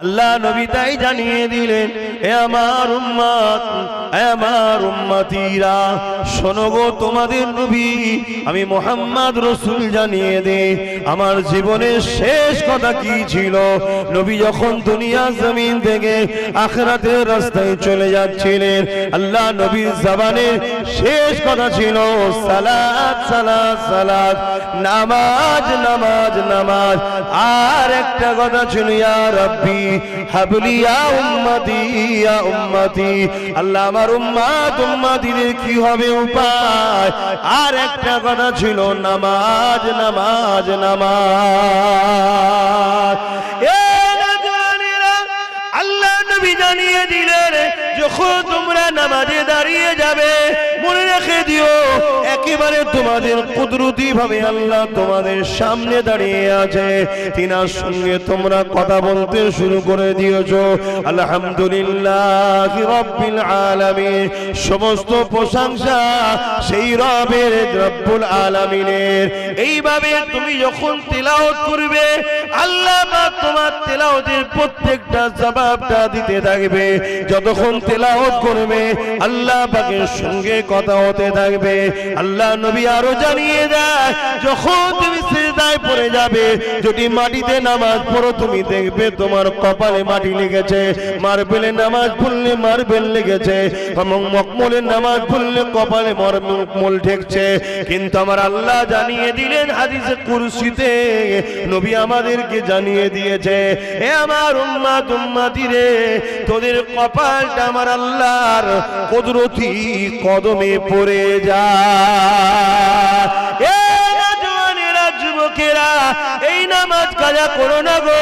আল্লাহ নবী তাই জানিয়ে দিলেন, হে আমার উম্মত, হে আমার উম্মতিরা, শোনো গো তোমাদের নবী আমি মুহাম্মদ রাসূল জানিয়ে দে আমার জীবনের শেষ কথা কি ছিল। নবী যখন দুনিয়া জমিন থেকে আখিরাতের রাস্তায় চলে যাচ্ছিলেন, আল্লাহ নবীর জবানের শেষ কথা ছিল সালাত সালাত সালাত, নামাজ নামাজ নামাজ। আর একটা কথা ছিল ইয়া রাব্বি হাবলি ইয়া উম্মতি ইয়া উম্মতি, আল্লাহ আমার উম্মত উম্মতিদের কি হবে উপায়। আর একটা কথা ছিল নামাজ নামাজ নামাজ। আল্লাহ নবী জানিয়ে দিলেন, যখন তোমরা নামাজে দাঁড়িয়ে যাবে মনে রেখে দিও একেবারে তোমাদের কুদরতি ভাবে আল্লাহ তোমাদের সামনে দাঁড়িয়ে আছে, তিনার সঙ্গে তোমরা কথা বলতে শুরু করে দিয়েছো। আলহামদুলিল্লাহি রাব্বিল আলামিন, সমস্ত প্রশংসা সেই রবের রব্বুল আলামিনের। এইভাবে তুমি যখন তিলাওয়াত করবে আল্লাহ পাক তোমার তিলাওয়াতের প্রত্যেকটা জবাবটা দিতে থাকবে। যতক্ষণ তিলাওয়াত করবে আল্লাহ পাকের সঙ্গে কথা হতে থাকবে। আল্লাহ নবী আরো জানিয়ে দেয়, যখন তুমি সিজদায় পড়ে যাবে, যদি মাটিতে নামাজ পড়ো তুমি দেখবে তোমার কপালে মাটি লেগেছে, মার্বেলে নামাজ পড়লে মার্বেল লেগেছে, এবং মকমলের নামাজ পড়লে কপালে মকমল ঠেকছে। কিন্তু আমার আল্লাহ জানিয়ে দিলেন হাদিসে কুরসিতে, নবী আমাদেরকে জানিয়ে দিয়েছে, হে আমার উম্মত উম্মতিরে, তোদের কপালটা আমার আল্লাহর কুদরতি কদমে পড়ে যায়। যুবকেরা এই নামাজ কাজা করো না গো,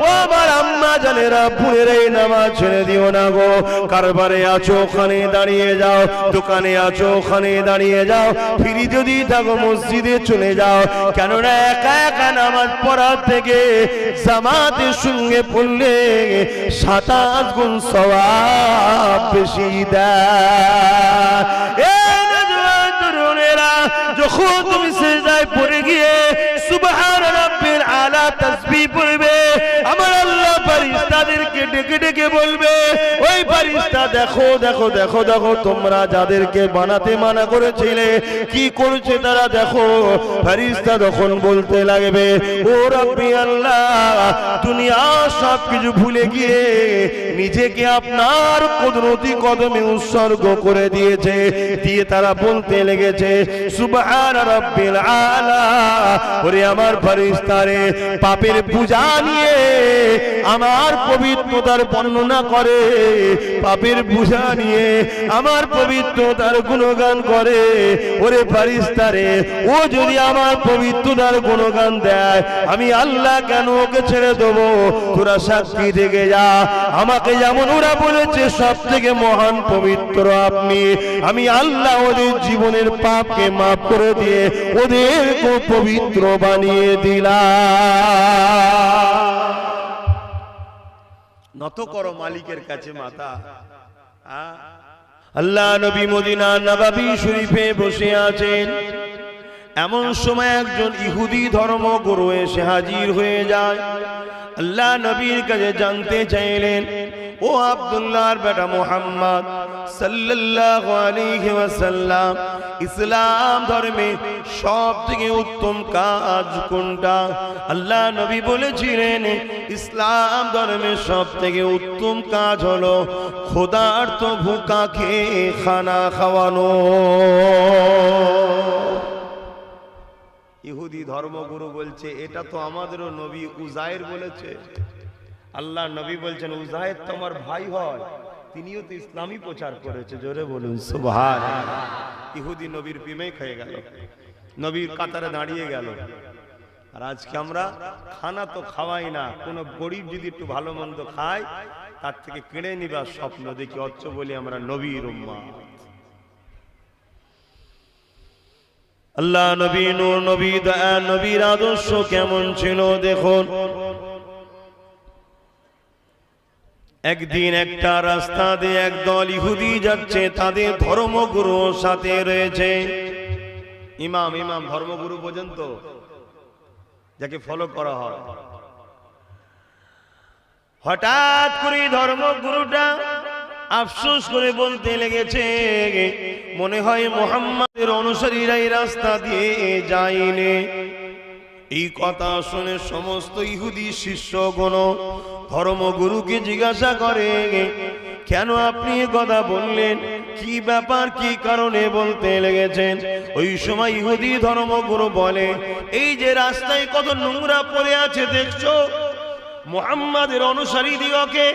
ও আমার আম্মা জানেরা বোনেরা এই নামাজ ছেড়ে দিও না গো। কারবারে আছো ওখানে দাঁড়িয়ে যাও, দোকানে আছো ওখানে দাঁড়িয়ে যাও, ফিরি যদি থাকো মসজিদে চলে যাও। কেননা একা একা নামাজ পড়ার থেকে জামাতের সঙ্গে পড়লে 27 গুণ সওয়াব বেশি দেয়। যখন তুমি সিজদায় পড়ে গিয়ে সুবহান রাব্বিল আলা তাসবিহ পড়বে, আমার আল্লাহ ফেরেশতাদেরকে ডেকে ডেকে বলবে, ওই ফেরেশতা দেখো দেখো দেখো দেখো তোমরা যাদেরকে বানাতে মানা করেছিলে কি করছে তারা দেখো। ফেরেশতা তখন বলতে লাগবে, ও রাব্বি আল্লাহ, দুনিয়া সব কিছু ভুলে গিয়ে নিজেকে আপনার কুদরতি কদমে উৎসর্গ করে দিয়েছে। দিয়ে তারা বলতে লেগেছে সুবহান রাব্বিল আলা, ওরে আমার ফেরেশতারে পাপের বোঝা নিয়ে আমার পবিত্রতার বর্ণনা করে, পাপের বোঝা নিয়ে আমার পবিত্রতার গুণগান করে। ওরে ফেরেশতারে, ও যদি আমার পবিত্রতার গুণগান দেয় আমি আল্লাহ কেন ওকে ছেড়ে দেবো? তোরা সাক্ষী থেকে যা, আমাকে যেমন ওরা বলেছে সব থেকে মহান পবিত্র আপনি, আমি আল্লাহ ওদের জীবনের পাপকে মাফ করে দিয়ে ওদেরকে পবিত্র বানিয়ে দিলাম। নত করো মালিকের কাছে মাথা। আল্লাহ নবী মদিনা নববী শরীফে বসে আছেন, এমন সময় একজন ইহুদি ধর্মগুরু এসে হাজির হয়ে যায়। আল্লাহ নবীর কাছে জানতে চাইলেন, ও আব্দুল্লাহর বেটা মুহাম্মদ সাল্লাল্লাহু আলাইহি ওয়াসাল্লাম, ইসলাম ধর্মে সবথেকে উত্তম কাজ কোনটা? আল্লাহ নবী বলেছিলেন, ইসলাম ধর্মে সবথেকে উত্তম কাজ হলো ক্ষুধার্ত ভুকাকে খানা খাওয়ানো। ইহুদি ধর্মগুরু বলছে, এটা তো আমাদেরও নবী উজায়ের বলেছে। আল্লাহ নবী বলছেন, উজায়ের তো আমার ভাই হয়, তিনিও তো ইসলামই প্রচার করেছে। জোরে বলুন সুবহানাল্লাহ। ইহুদি নবীর প্রেমে খেয়ে গেল, নবীর কাতারে দাঁড়িয়ে গেল। আর আজকে আমরা খানা তো খাওয়াই না, কোনো গরিব যদি একটু ভালো মন্দ খায় তার থেকে কিনে নিবার স্বপ্ন দেখি, অথচ বলি আমরা নবীর উম্মত। আল্লাহ নবী নূর নবী দয়া নবীর আদর্শ কেমন ছিল দেখুন। একদিন একটা রাস্তা দিয়ে একদল ইহুদি যাচ্ছে, তাদের ধর্মগুরু সাথে রয়েছে। ইমাম ইমাম ধর্মগুরু পর্যন্ত যাকে ফলো করা হয়। হঠাৎ করে ধর্মগুরুটা আফসোস করে বলতে লেগেছে, মনে হয় মুহাম্মাদের অনুসারীরা এই রাস্তা দিয়ে যায়নি। এই কথা শুনে সমস্ত ইহুদি শিষ্যগণ ধর্মগুরুকে জিজ্ঞাসা করে, কেন আপনি এ কথা বললেন, কি ব্যাপার, কি কারণে বলতে লেগেছেন? ওই সময় ইহুদি ধর্মগুরু বলে, এই যে রাস্তায় কত নোংরা পড়ে আছে দেখছো, মুহাম্মাদের অনুসারীদিগকে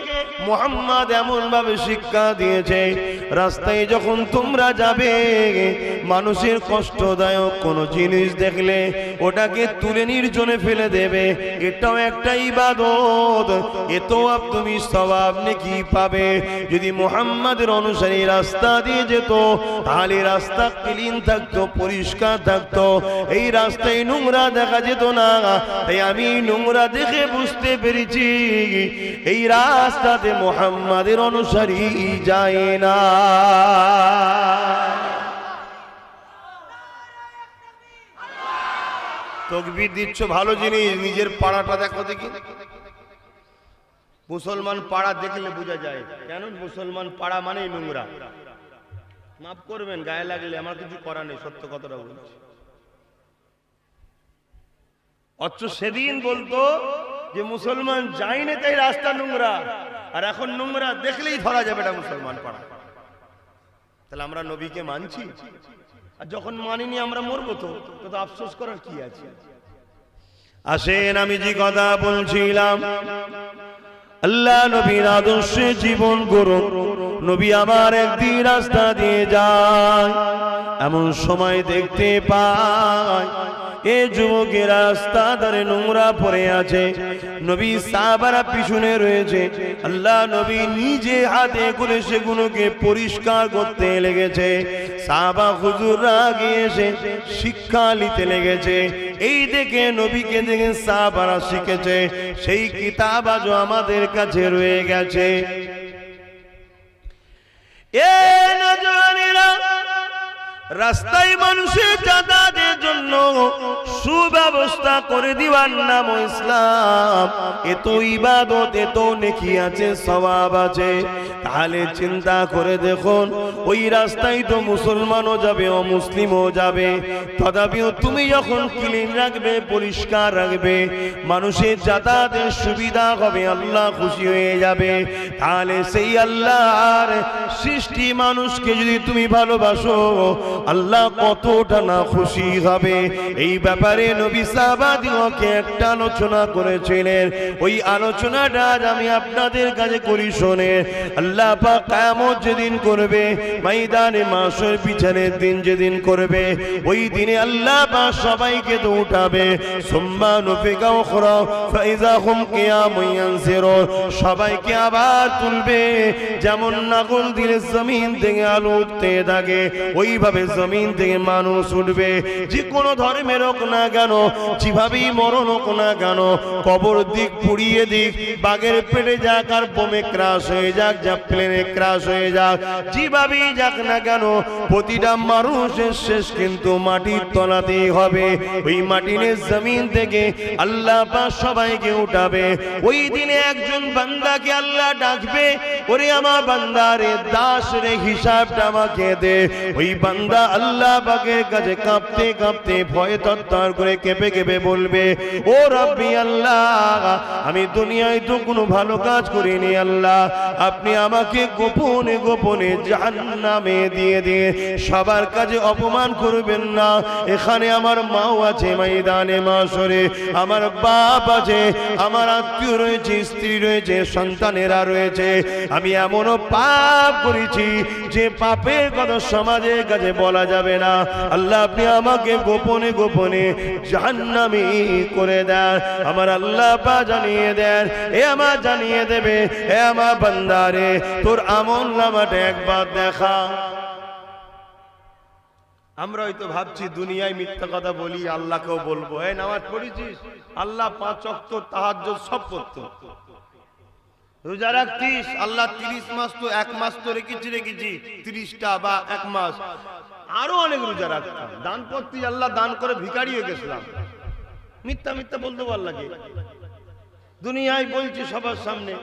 মুহাম্মদ এমন ভাবে শিক্ষা দিয়েছে, রাস্তায় যখন তোমরা যাবে মানুষের কষ্টদায়ক কোনো জিনিস দেখলে ওটাকে তুলে নির্জনে ফেলে দেবে, এটাও একটা ইবাদত, এতো তুমি সওয়াব নেকি পাবে। যদি মুহাম্মাদের অনুসারী রাস্তা দিয়ে যেত তাহলে রাস্তা ক্লিন থাকতো, পরিষ্কার থাকতো, এই রাস্তায় নোংরা দেখা যেত না। তাই আমি নোংরা দেখে বুঝতে পেরেছি এই রাস্তাতে মুহাম্মাদের অনুসারী যায় না। তাকবীর দিচ্ছ, ভালো জিনিস। নিজের পাড়াটা দেখো দেখি। মুসলমান পাড়া দেখলে বোঝা যায়, কেন মুসলমান পাড়া মানেই নোংরা। মাফ করবেন গায়ে লাগলে, আমার কিছু করার নেই, সত্য কথাটা বলছি। অথচ সেদিন বলতো যে মুসলমান যায় না তাই রাস্তা নোংরা, আর এখন নোংরা দেখলেই ধরা যাবে এটা মুসলমান পাড়া। তাহলে আমরা নবীকে মানছি, আর যখন মানিনি আমরা মরবো, তো আফসোস করার কি আছে? আসেন, আমি যে কথা বলছিলাম, আল্লাহ নবীর আদর্শে জীবন গড়ুন। নবী আমার একদিন রাস্তা দিয়ে যায়, এমন সময় দেখতে পায় এ যুবকের রাস্তা ধারে নোংরা পড়ে আছে, নবী সাহাবারা পিছনে রয়েছে। আল্লাহ নবী নিজে হাতে করে সেগুলোকে পরিষ্কার করতে লেগেছে। সাহাবা হুজুররা গিয়ে এসে শিক্ষা নিতে লেগেছে। এই দেখে নবীকে দেখে সাহাবারা শিখেছে, সেই কিতাব আজও আমাদের কাছে রয়ে গেছে। এ নওজওয়ানেরা, রাস্তায় মানুষের যাতায়াতের জন্য সুব্যবস্থা করে দিবার নাম ইসলাম। এত ইবাদত, এত নেকি আছে, সওয়াব আছে। তাহলে চিন্তা করে দেখুন, ওই রাস্তায় তো মুসলমানও যাবে, অমুসলিমও যাবে, তথাপিও তুমি যখন ক্লিন রাখবে, পরিষ্কার রাখবে, মানুষের যাতায়াতের সুবিধা হবে, আল্লাহ খুশি হয়ে যাবে। তাহলে সেই আল্লাহর সৃষ্টি মানুষকে যদি তুমি ভালোবাসো, আল্লাহ কতটা না খুশি হবে। এই ব্যাপারে নবী সাহাবাদিগকে একটা আলোচনা করেছিলেন। ওই আলোচনাটা আমি আপনাদের কাছে করি, শোনে। আল্লাহ পাক কিয়ামত যেদিন করবে, ময়দানে মাশর বিচারের দিন যেদিন করবে, ওই দিনে আল্লাহ পাক সবাইকে তো উঠাবে। সুম্মা নুফিকা উখরা ফাইযা হুম কিয়ামুন ইয়ানসিরুন, সবাইকে আবার তুলবে। যেমন নাগল দিলে জমিন থেকে আলো উঠতে থাকে, ওইভাবে জমিন থেকে মানুষ উঠবে। যে কোনো ধর্মের হোক না কেন, যেভাবেই মরণ হোক না কেন, কবর দিক, পুড়িয়ে দিক, বাঘের পেটে যাক, আর বোমে ক্রাশ হয়ে যাক, যা প্লেনে ক্রাশ হয়ে যাক, যেভাবেই যাক না কেন, প্রতিটা মানুষের শেষ কিন্তু মাটির তলাতেই হবে। ওই মাটির জমিন থেকে আল্লাহ পাক সবাইকে উঠাবে। ওই দিনে একজন বান্দাকে আল্লাহ ডাকবে, ওরে আমার বান্দারে, দাস রে, হিসাবটা আমাকে দে। ওই বান্দা আল্লাহ পাকের কাছে কাঁপতে কাঁপতে, ভয়ে তরতর করে কেঁপে কেঁপে বলবে, ও রব্বি আল্লাহ, আমি দুনিয়ায় তো কোনো ভালো কাজ করিনি আল্লাহ, আপনি আমাকে গোপনে গোপনে জাহান্নামে দিয়ে দিয়ে সবার কাছে অপমান করবেন না। এখানে আমার মাও আছে, ময়দানে মাশরে আমার বাপ আছে, আমার আত্মীয় রয়েছে, স্ত্রী রয়েছে, সন্তানেরা রয়েছে। আমি এমনও পাপ করেছি যে পাপের কথা সমাজের কাছে বলা যাবে না। আল্লাহ আপনি আমাকে গোপনে গোপনে জাহান্নামী করে দেন। আমার আল্লাহ পাক জানিয়ে দেন, এ আমার জানিয়ে দেবে, এ আমার বান্দারে, তোর আমল নামাটা একবার দেখা। আমরা হয়তো ভাবছি দুনিয়ায় মিথ্যা কথা বলি, আল্লাহকেও বলবো, এই নামাজ পড়েছিস, আল্লাহ 5 ওয়াক্ত তাহাজ্জুদ সব পড়তো। রোজা রাখতিস, আল্লাহ 30 মাস তো, 1 মাস তো রেখেছি 30টা বা 1 মাস, আরো অনেক রোজা রাখতাম। দান করতে, আল্লাহ দান করে ভিখারি হয়ে গেছিলাম। মিথ্যা মিথ্যা বলতে আল্লাহকে দুনিয়ায় বলছি সবার সামনে,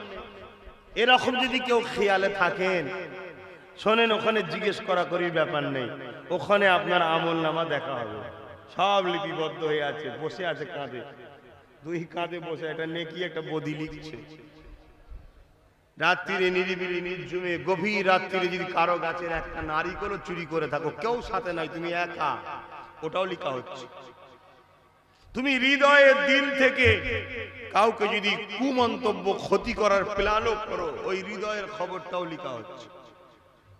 এরকম যদি কেউ খেয়ালে থাকেন, শোনেন, ওখানে জিজ্ঞেস করা করির ব্যাপার নেই, ওখানে আপনার আমলনামা দেখা হবে, সব লিপিবদ্ধ হয়ে আছে, বসে আছে কাঁধে, দুই কাঁধে বসে একটা নেকি একটা বদি লিখছে। রাত্রিরে নিরিবিলি নির্জুমে গভীর রাত্রিরে যদি কারো গাছের একটা নারিকেলও চুরি করে থাকো, কেউ সাথে নাই, তুমি একা, ওটাও লেখা হচ্ছে। তুমি হৃদয়ের দিল থেকে কাউকে যদি কুমন্তব্য ক্ষতি করার প্ল্যানও করো, ওই হৃদয়ের খবরটাও লেখা হচ্ছে।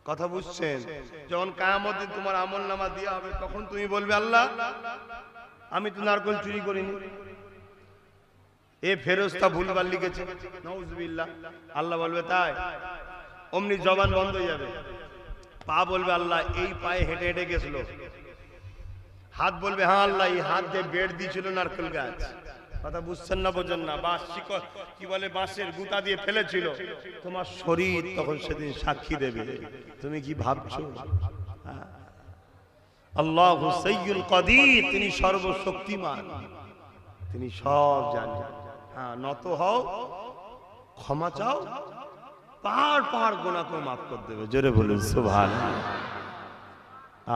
কথা বুঝছেন? যখন কিয়ামতে তোমার আমলনামা দেওয়া হবে, তখন তুমি বলবে, আল্লাহ আমি তো নারকেল চুরি করিনি, এ ফেরেশতা ভুলভাল লিখেছে, নাউজুবিল্লাহ। আল্লাহ বলবে তাই? অমনি জবান বন্ধ হয়ে যাবে। পা বলবে আল্লাহ এই পায়ে হেঁটে হেঁটে গেছিল। হাত বলবে হ্যাঁ আল্লাহ এই হাত দিয়ে বেড় দিয়েছিল নারকেল গাছ। কথা বুঝছেন না? বোঝেন না? বাঁশ শিকড় কি বলে, বাঁশের গুঁতা দিয়ে ফেলেছিল। তোমার শরীর তখন সেদিন সাক্ষী দেবে। তুমি কি ভাবছো? আল্লাহু সাইয়্যুল কাদির, তিনি সর্বশক্তিমান, তিনি সব জানেন। হ্যাঁ, নত হও, ক্ষমা চাও, পাহাড় পাহাড় গুনাহকে মাফ করে দেবে। জোরে বলুন সুবহানাল্লাহ।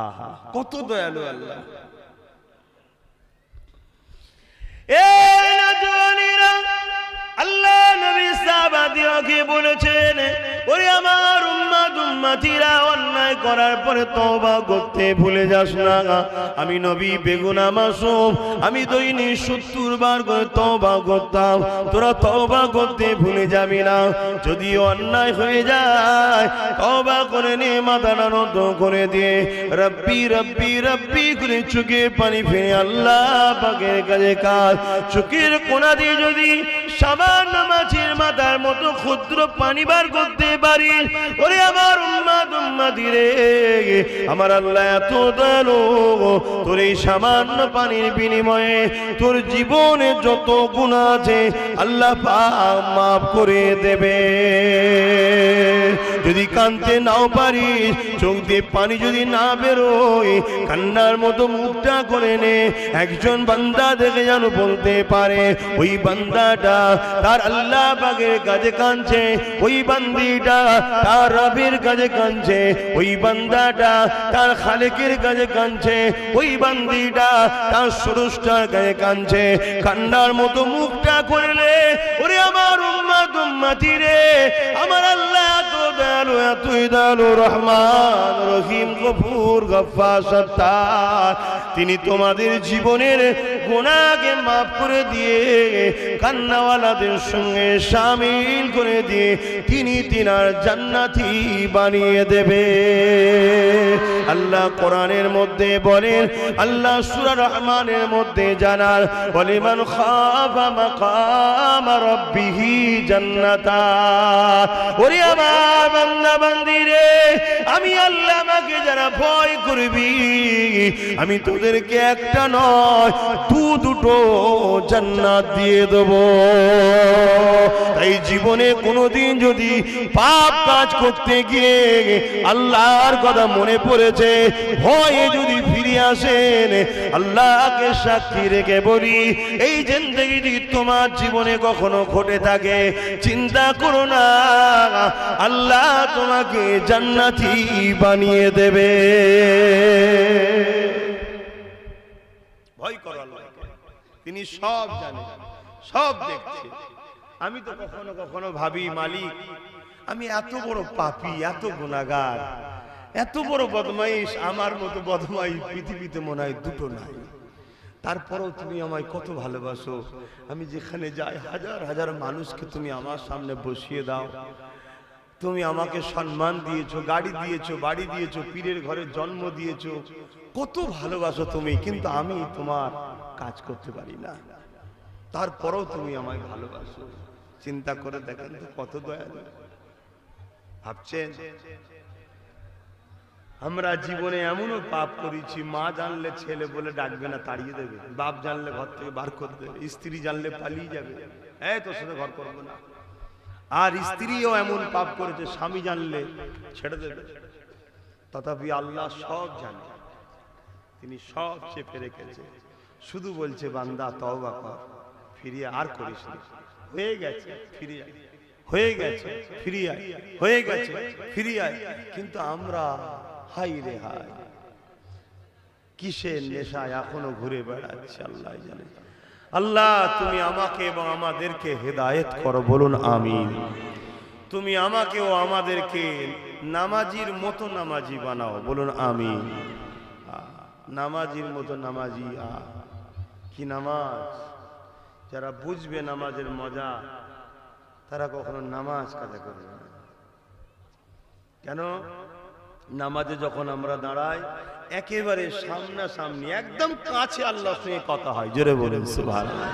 আহা, কত দয়ালু আল্লাহ। আল্লাহ নবী সাহাবাদিওকে বলেছেন, ওরে আমার উম্মত উম্মতিরা, অন্যায় করার পরে তওবা করতে ভুলে যাস না। আমি নবী বেগুনাহ মাসুম, আমি দৈনিক 70 বার করে তওবা করতাম, তোরা তওবা করতে ভুলে যাবি না। যদি অন্যায় হয়ে যায় তওবা করে নে, মাথাটা নত করে দিয়ে রব্বি রব্বি রব্বি করে চোখের পানি ফেলে আল্লাহ পাকের কাছে কাজ। চোখের কোনা দিয়ে যদি সামান্য মাছের মাথার মতো ক্ষুদ্র পানি বার করতে পারি, ওরে আমার উম্মত উম্মতি রে, আমার আল্লাহ এত দয়ালু, তোর এই সামান্য পানির বিনিময়ে তোর জীবনে যত গুনাহ আছে আল্লাহ পাক মাফ করে দেবে। যদি কাঁদতে নাও পারিস, চোখ দিয়ে পানি যদি না বেরোয়, কান্নার মতো মুখটা করে নে। একজন বান্দা দেখে যেন বলতে পারে ওই বান্দাটা তার আল্লাহ পাকের কাছে কাঁদছে, ওই বান্দিটা তার রবের কাছে কাঁদছে, ওই বান্দাটা তার খালেকের কাছে কাঁদছে, ওই বান্দিটা তার স্রষ্টার কাছে কাঁদছে। কান্নার মতো মুখটা করলে ওরে আমার উম্মত উম্মতি রে, আমার আল্লাহ এত দয়ালু, এতই দয়ালু, রহমান রহিম গফুর গফফার সত্তার, তিনি তোমাদের জীবনের গুনাহকে মাফ করে দিয়ে কান্নাওয়ালাদের সঙ্গে শামিল করে দিয়ে তিনি তিনার জান্নাতি বানিয়ে দেবে। আল্লাহ কোরআনের মধ্যে বলেন, আল্লাহ সূরা রহমানের মধ্যে জানার বলে, মান খাফা মাকাম রাব্বিহি জান্নাতা। ওরে আমার বান্দা বান্দি রে, আমি আল্লাহ আমাকে যারা ভয় করবি, আমি তোদেরকে একটা নয় দুটো জান্নাত দিয়ে দেব। তাই জীবনে কোনোদিন যদি পাপ কাজ করতে গিয়ে আল্লাহর কথা মনে পড়েছে, ভয়ে যদি ফিরে আসেন, আল্লাহকে সাক্ষী রেখে বলি, এই জিন্দেগি যদি তোমার জীবনে কখনো ঘটে থাকে, চিন্তা করো না, আল্লাহ তোমাকে জান্নাতি বানিয়ে দেবে। ভয় করো আল্লাহকে, তিনি সব জানেন, সব দেখছে। আমি তো কখনো কখনো ভাবি, মালিক আমি এত বড় পাপী, এত গুনাহগার, এত বড় বদমাইশ, আমার মতো বদমাইশ পৃথিবীতে মনে হয় দুটো নাই। তারপরেও তুমি আমায় কত ভালোবাসো। আমি যেখানে যাই হাজার হাজার মানুষকে তুমি আমার সামনে বসিয়ে দাও। তুমি আমাকে সম্মান দিয়েছো, গাড়ি দিয়েছো, বাড়ি দিয়েছো, পীরের ঘরে জন্ম দিয়েছো, কত ভালোবাসো তুমি, কিন্তু আমি তোমার কাজ করতে পারি না, তারপরেও তুমি আমায় ভালোবাসো। চিন্তা করে দেখেন তো কত দয়ালু। ভাবছেন আমরা জীবনে এমনও পাপ করেছি, মা জানলে ছেলে বলে ডাকবে না, তাড়িয়ে দেবে, বাপ জানলে ঘর থেকে বার করে দেবে, স্ত্রী জানলে পালিয়ে যাবে, এই তোর সাথে ঘর করবো না। আর স্ত্রীও এমন পাপ করেছে, স্বামী জানলে ছেড়ে দেবে। তথাপি আল্লাহ সব জানে, তিনি সব চেপে রেখেছে, শুধু বলছে বান্দা তওবা কর, ফিরিয়ে আর করিস না, হয়ে গেছে, ফিরে হয়ে গেছে ফিরে আয়, হয়ে গেছে ফিরে আয়। কিন্তু আমরা হাই রে হাই, কিসের নেশায় এখনো ঘুরে বেড়াচ্ছে আল্লাহ জানে। আল্লাহ তুমি আমাকে এবং আমাদেরকে হেদায়েত করো, বলুন আমিন। তুমি আমাকে ও আমাদেরকে নামাজির মতো নামাজি বানাও, বলুন আমিন। নামাজির মতো নামাজি। কি নামাজ! যারা বুঝবে নামাজের মজা তারা কখনো নামাজ কাজা করবে না। কেন? নামাজে যখন আমরা দাঁড়াই একেবারে সামনাসামনি একদম কাছে আল্লাহর সঙ্গে কথা হয়, জোরে বলেন সুবহানাল্লাহ।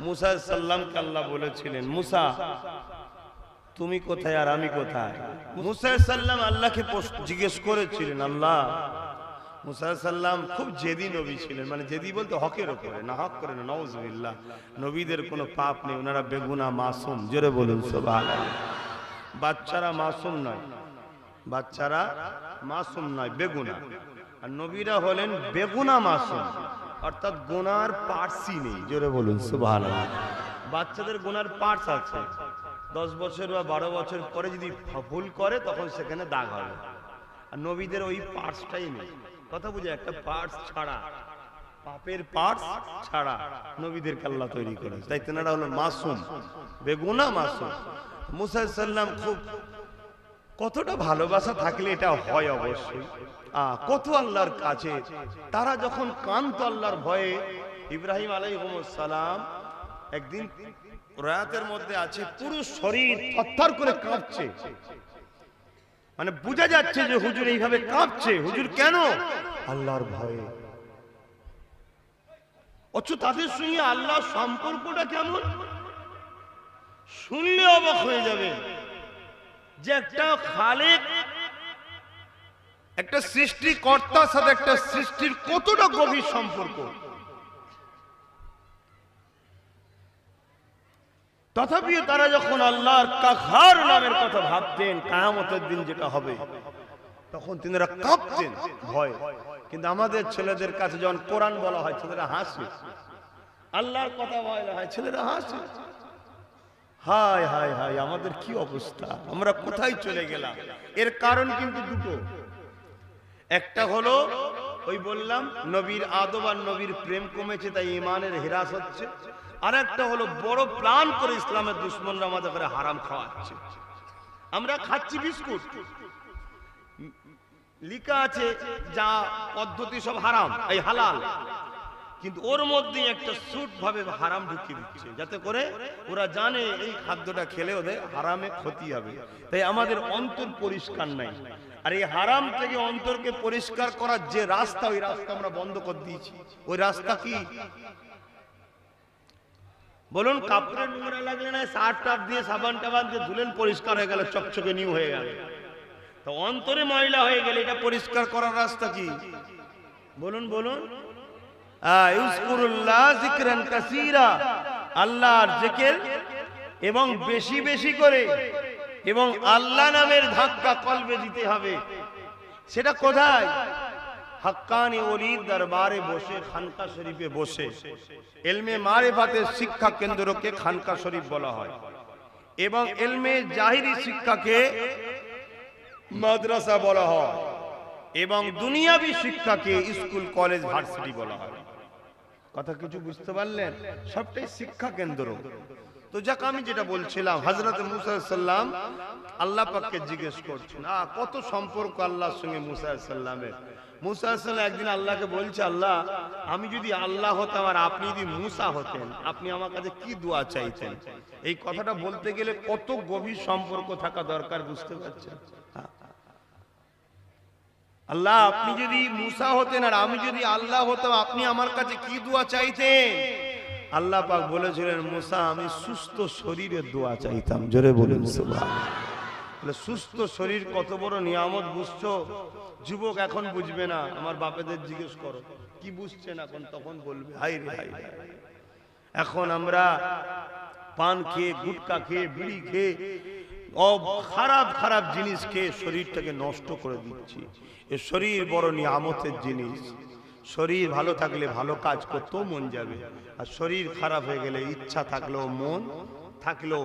মুসা সাল্লামকে আল্লাহ বলেছিলেন, মুসা তুমি কোথায় আর আমি কোথায়? মুসা সাল্লাম আল্লাহকে জিজ্ঞেস করেছিলেন, আল্লাহ। মুসা সাল্লাম খুব জেদি নবী ছিলেন, মানে জেদি বলতে হকের ওপরে, না হক করে না, নাউজুবিল্লাহ। নবীদের কোনো পাপ নেই, ওনারা বেগুনা মাসুম, জোরে বলুন সুবহানাল্লাহ। বাচ্চারা মাসুম নয়, বাচ্চারা মাসুম নয়, বেগুনা। আর নবীরা হলেন বেগুনা মাসুম, অর্থাৎ গুনার পার্টসই নেই, জোরে বলুন সুবহানাল্লাহ। বাচ্চাদের গুনার পার্টস আছে, 10 বছর বা 12 বছর পরে যদি ভুল করে তখন সেখানে দাগ হবে। আর নবীদের ওই পার্টসটাই নেই। কথা বুঝে, একটা পার্টস ছাড়া, পাপের পার্টস ছাড়া নবীদেরকে আল্লাহ তৈরি করেছে, তাই তেনারা হলো মাসুম, বেগুনা মাসুম। মুসা সাল্লাম খুব কতটা ভালোবাসা থাকলে এটা হয় অবশ্যই। কত আল্লাহর কাছে তারা যখন কান্ত আল্লাহর ভয়ে। ইব্রাহিম আলাইহিস সালাম একদিন রাতের মধ্যে আছে, পুরো শরীর থরথর করে কাঁপছে, মানে বোঝা যাচ্ছে যে হুজুর এইভাবে কাঁপছে। হুজুর কেন? আল্লাহর ভয়ে। অথচ তাদের সঙ্গে আল্লাহর সম্পর্কটা কেমন শুনলে অবাক হয়ে যাবে, যে একটা খালেক, একটা সৃষ্টিকর্তার সাথে একটা সৃষ্টির কতটা গভীর সম্পর্ক। তথাপিও তারা যখন আল্লাহর কাহার নামের কথা ভাবতেন, কিয়ামতের দিন যেটা হবে, তখন তিনারা কাঁপতেন ভয়। কিন্তু আমাদের ছেলেদের কাছে যখন কোরআন বলা হয় ছেলেরা হাসে, আল্লাহর কথা বলা হয় ছেলেরা হাসে। হায় হায় হায়, আমাদের কি অবস্থা, আমরা কোথায় চলে গেলাম? এর কারণ কিন্তু দুটো। একটা হলো ওই বললাম নবীর আদব আর নবীর প্রেম কমেছে, তাই ঈমানের হ্রাস হচ্ছে। আর একটা হলো বড় প্ল্যান করে ইসলামের দুশমনরা আমাদের করে হারাম খাওয়াচ্ছে। আমরা খাচ্ছি বিস্কুট, লেখা আছে যা পদ্ধতি সব হারাম, এই হালাল, কিন্তু ওর মধ্যে একটা সুট ভাবে হারাম ঢুকিয়ে দিচ্ছে, যাতে করে ওরা জানে এই খাদ্যটা খেলে ওদের হারামে ক্ষতি হবে। তাই আমাদের অন্তর পরিষ্কার নাই। আর এই হারাম থেকে অন্তরকে পরিষ্কার করার যে রাস্তা, ওই রাস্তা আমরা বন্ধ করে দিয়েছি। ওই রাস্তা কি বলুন? কাপড়ের নোংরা লাগলে না সার্ফ টাপ দিয়ে সাবান টাবান দিয়ে ধুলেন, পরিষ্কার হয়ে গেল, চকচকে নিউ হয়ে গেল। তো অন্তরে ময়লা হয়ে গেলে এটা পরিষ্কার করার রাস্তা কি বলুন? বলুন, ইউযকুরুল্লাহ যিকরান কাসীরা, আল্লাহর জিকির এবং বেশি বেশি করে, এবং আল্লাহ নামের ধাক্কা কলবে দিতে হবে। সেটা কোথায়? হাক্কানি ওলির দরবারে বসে, খানকা শরীফে বসে। ইলমে মারিফাতের শিক্ষা কেন্দ্রকে খানকা শরীফ বলা হয়, এবং ইলমে জাহিরি শিক্ষাকে মাদ্রাসা বলা হয়, এবং দুনিয়াবি শিক্ষাকে স্কুল কলেজ ভার্সিটি বলা হয়। কথা কিছু বুঝতে পারলেন? সবটাই শিক্ষা কেন্দ্র। তো যাক, আমি যেটা বলছিলাম, হযরত মুসা সাল্লাম আল্লাহ পাককে জিজ্ঞেস করছেন, কত সম্পর্ক আল্লাহর সঙ্গে মুসা সাল্লামের। মুসা সাল্লাম একদিন আল্লাহকে বলছে, আল্লাহ, আমি যদি আল্লাহ হতাম আর আপনি যদি মুসা হতেন, আপনি আমার কাছে কি দোয়া চাইতেন? এই কথাটা বলতে গেলে কত গভীর সম্পর্ক থাকা দরকার, বুঝতে পারছেন? আল্লাহ, আপনি যদি মুসা হতেন আর আমি যদি আল্লাহ হতাম, আপনি আমার কাছে কি দোয়া চাইতেন? আল্লাহ পাক বলেছিলেন, মুসা, আমি সুস্থ শরীরের দোয়া চাইতাম। জোরে বলুন সুবহানাল্লাহ। সুস্থ শরীর কত বড় নিয়ামত, বুঝছো? যুবক এখন বুঝবে না, আমার বাপেদের জিজ্ঞেস করো কি বুঝছেন এখন, তখন বলবে হাই রে হাই। এখন আমরা পান খেয়ে, গুটকা খেয়ে, বিড়ি খেয়ে, খারাপ খারাপ জিনিস খেয়ে শরীরটাকে নষ্ট করে দিচ্ছি। এ শরীর বড় নিয়ামতের জিনিস। শরীর ভালো থাকলে ভালো কাজ করতেও মন যাবে, আর শরীর খারাপ হয়ে গেলে ইচ্ছা থাকলেও মন থাকলেও